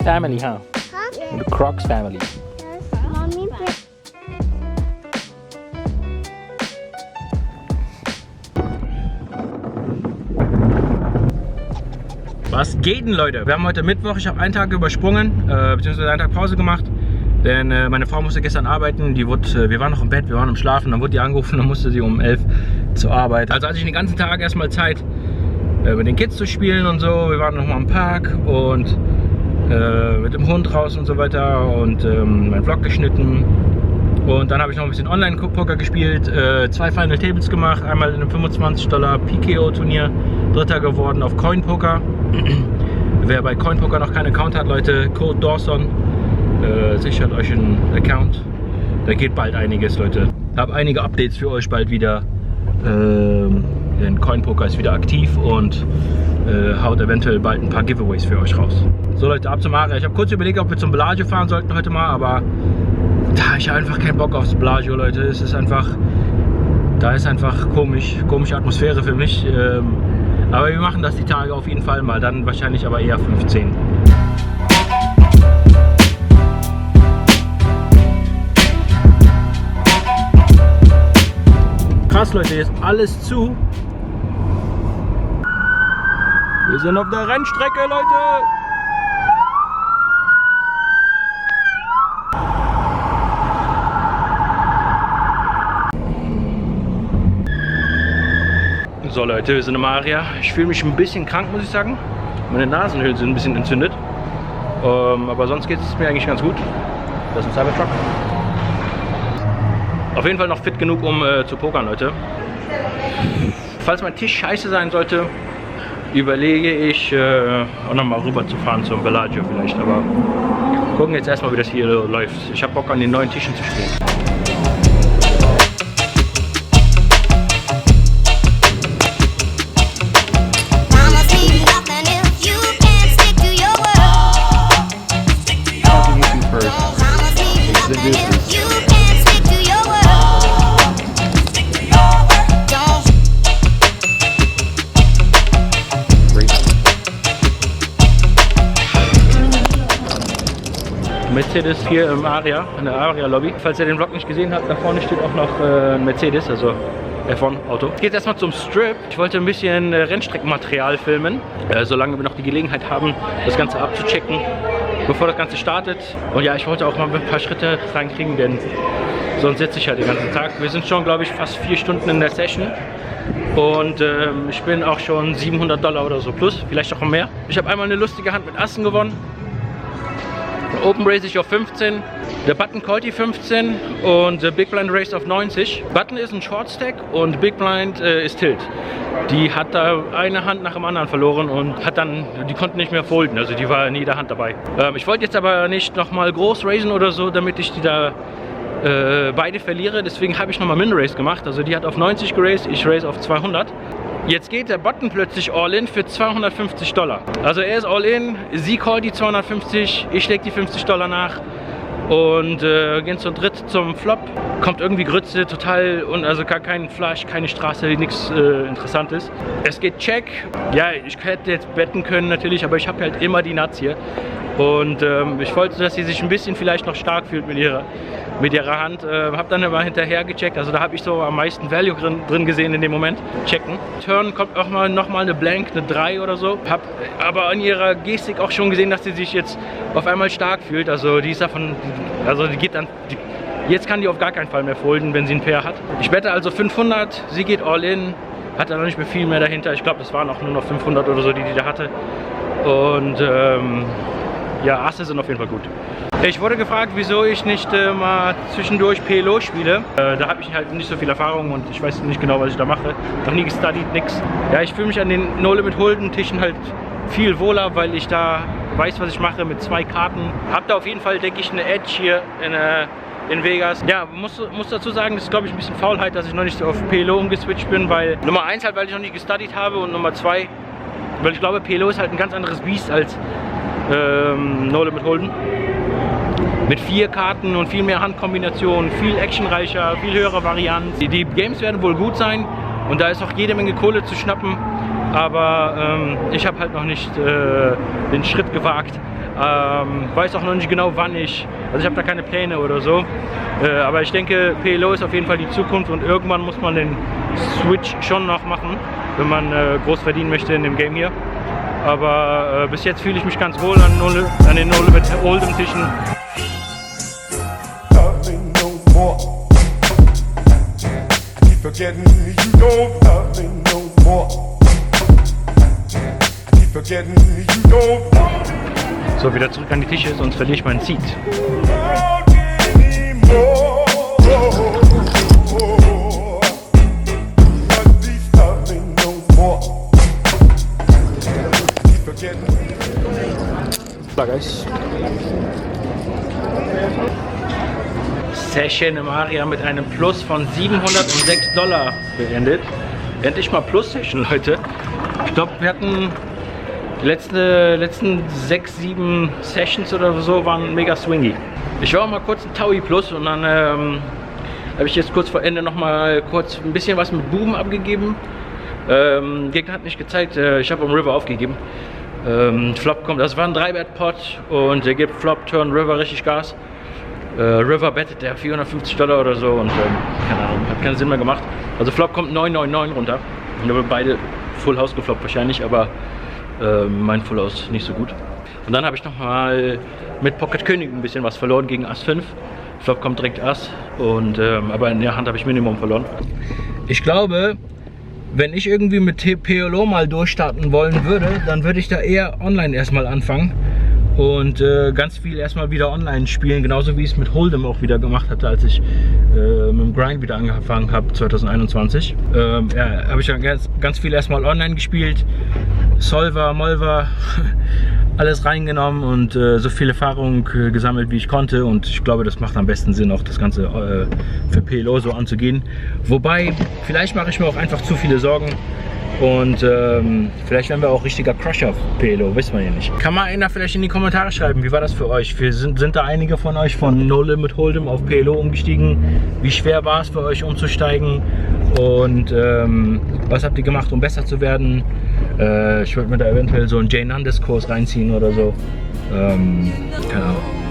Family, huh? Huh? The Crocs family. Mommy, Was geht denn, Leute? Wir haben heute Mittwoch, ich habe einen Tag übersprungen, beziehungsweise einen Tag Pause gemacht. Denn meine Frau musste gestern arbeiten, wir waren noch im Bett, wir waren im Schlafen, dann wurde die angerufen, dann musste sie um 11 zur Arbeit. Also hatte ich den ganzen Tag erstmal Zeit, mit den Kids zu spielen und so. Wir waren nochmal im Park und mit dem Hund raus und so weiter und meinen Vlog geschnitten. Und dann habe ich noch ein bisschen Online-Poker gespielt, 2 Final Tables gemacht, einmal in einem $25 PKO Turnier, Dritter geworden auf Coinpoker. Wer bei Coinpoker noch keinen Account hat, Leute, Code Dawson, sichert euch einen Account. Da geht bald einiges, Leute. Ich habe einige Updates für euch bald wieder. Denn Coinpoker ist wieder aktiv und haut eventuell bald ein paar Giveaways für euch raus. So, Leute, ab zum Aria. Ich habe kurz überlegt, ob wir zum Bellagio fahren sollten heute mal, aber da ich habe einfach keinen Bock aufs Bellagio, Leute. Es ist einfach, da ist einfach komische Atmosphäre für mich. Aber wir machen das die Tage auf jeden Fall mal, dann wahrscheinlich aber eher 15. Krass, Leute, jetzt alles zu. Wir sind auf der Rennstrecke, Leute. So, Leute, wir sind im Aria. Ich fühle mich ein bisschen krank, muss ich sagen. Meine Nasenhöhlen sind ein bisschen entzündet. Aber sonst geht es mir eigentlich ganz gut. Das ist ein Cybertruck. Auf jeden Fall noch fit genug, um zu pokern, Leute. Falls mein Tisch scheiße sein sollte, überlege ich auch nochmal rüber zu fahren zum Bellagio vielleicht. Aber gucken jetzt erstmal, wie das hier läuft. Ich habe Bock, an den neuen Tischen zu spielen. Mercedes hier im Aria, in der Aria Lobby. Falls ihr den Vlog nicht gesehen habt, da vorne steht auch noch ein Mercedes, also F1-Auto. Jetzt geht's erstmal zum Strip. Ich wollte ein bisschen Rennstreckenmaterial filmen, solange wir noch die Gelegenheit haben, das Ganze abzuchecken, bevor das Ganze startet. Und ja, ich wollte auch mal ein paar Schritte reinkriegen, denn sonst sitze ich halt den ganzen Tag. Wir sind schon, glaube ich, fast 4 Stunden in der Session. Und ich bin auch schon $700 oder so plus, vielleicht auch mehr. Ich habe einmal eine lustige Hand mit Assen gewonnen. Open Race ich auf 15, der Button callt die 15 und der Big Blind Race auf 90. Button ist ein Short Stack und Big Blind ist Tilt. Die hat da eine Hand nach dem anderen verloren und hat dann, die konnten nicht mehr folden, also die war in jeder Hand dabei. Ich wollte jetzt aber nicht nochmal groß racen oder so, damit ich die da beide verliere, deswegen habe ich nochmal Min Race gemacht. Also die hat auf 90 geraced, ich race auf 200. Jetzt geht der Button plötzlich All-In für $250. Also er ist All-In, sie callt die 250, ich schläge die $50 nach und gehen zu dritt zum Flop. Kommt irgendwie Grütze, total, und also gar kein Flash, keine Straße, nichts Interessantes. Es geht Check. Ja, ich hätte jetzt betten können natürlich, aber ich habe halt immer die Nuts hier. Und ich wollte, dass sie sich ein bisschen vielleicht noch stark fühlt mit ihrer Hand. Habe dann aber hinterher gecheckt, also da habe ich so am meisten Value drin gesehen in dem Moment. Checken. Turn kommt auch mal nochmal eine Blank, eine 3 oder so. Habe aber an ihrer Gestik auch schon gesehen, dass sie sich jetzt auf einmal stark fühlt. Also die ist davon, also die geht dann, jetzt kann die auf gar keinen Fall mehr folden, wenn sie ein Pair hat. Ich wette also 500, sie geht all in, hat da noch nicht mehr viel mehr dahinter. Ich glaube, das waren auch nur noch 500 oder so, die da hatte. Und ja, Asse sind auf jeden Fall gut. Ich wurde gefragt, wieso ich nicht mal zwischendurch PLO spiele. Da habe ich halt nicht so viel Erfahrung und ich weiß nicht genau, was ich da mache. Noch nie gestudied, nix. Ja, ich fühle mich an den No-Limit-Holden-Tischen halt viel wohler, weil ich da weiß, was ich mache mit 2 Karten. Hab da auf jeden Fall, denke ich, eine Edge hier in Vegas. Ja, muss dazu sagen, das ist, glaube ich, ein bisschen Faulheit, dass ich noch nicht so auf PLO umgeswitcht bin, weil Nummer 1 halt, weil ich noch nicht gestudied habe und Nummer 2, weil ich glaube, PLO ist halt ein ganz anderes Biest als No Limit Holden. Mit 4 Karten und viel mehr Handkombinationen, viel actionreicher, viel höhere Varianz. Die Games werden wohl gut sein und da ist auch jede Menge Kohle zu schnappen, aber ich habe halt noch nicht den Schritt gewagt. Weiß auch noch nicht genau wann also ich habe da keine Pläne oder so. Aber ich denke, PLO ist auf jeden Fall die Zukunft und irgendwann muss man den Switch schon noch machen, wenn man groß verdienen möchte in dem Game hier. Aber bis jetzt fühle ich mich ganz wohl an den No Limit Hold'em Tischen. So, wieder zurück an die Tische, sonst verliere ich meinen Seat. Guys. Session im Aria mit einem Plus von $706 beendet. Endlich mal Plus-Session, Leute. Ich glaube, wir hatten die letzten 6, 7 Sessions oder so waren mega swingy. Ich war auch mal kurz ein Taui Plus und dann habe ich jetzt kurz vor Ende noch mal kurz ein bisschen was mit Buben abgegeben. Gegner hat nicht gezeigt, ich habe am River aufgegeben. Flop kommt, das war ein 3-Bet-Pot und der gibt Flop, Turn, River richtig Gas. River bettet der $450 oder so und keine Ahnung, hat keinen Sinn mehr gemacht. Also Flop kommt 999 runter. Wir haben beide Full House gefloppt wahrscheinlich, aber mein Full House nicht so gut. Und dann habe ich nochmal mit Pocket König ein bisschen was verloren gegen Ass 5. Flop kommt direkt Ass und aber in der Hand habe ich Minimum verloren. Ich glaube, wenn ich irgendwie mit PLO mal durchstarten wollen würde, dann würde ich da eher online erstmal anfangen und ganz viel erstmal wieder online spielen, genauso wie ich es mit Hold'em auch wieder gemacht hatte, als ich mit dem Grind wieder angefangen habe 2021. Ja, habe ich dann ganz viel erstmal online gespielt, Solver, Molver, alles reingenommen und so viel Erfahrung gesammelt, wie ich konnte, und ich glaube, das macht am besten Sinn, auch das Ganze für PLO so anzugehen. Wobei, vielleicht mache ich mir auch einfach zu viele Sorgen und vielleicht werden wir auch richtiger Crusher auf PLO, wissen wir ja nicht. Kann mal einer vielleicht in die Kommentare schreiben, wie war das für euch? Sind da einige von euch von No Limit Hold'em auf PLO umgestiegen? Wie schwer war es für euch umzusteigen? Und was habt ihr gemacht, um besser zu werden? Ich würde mir da eventuell so einen Jay Nandes Kurs reinziehen oder so. Keine Ahnung.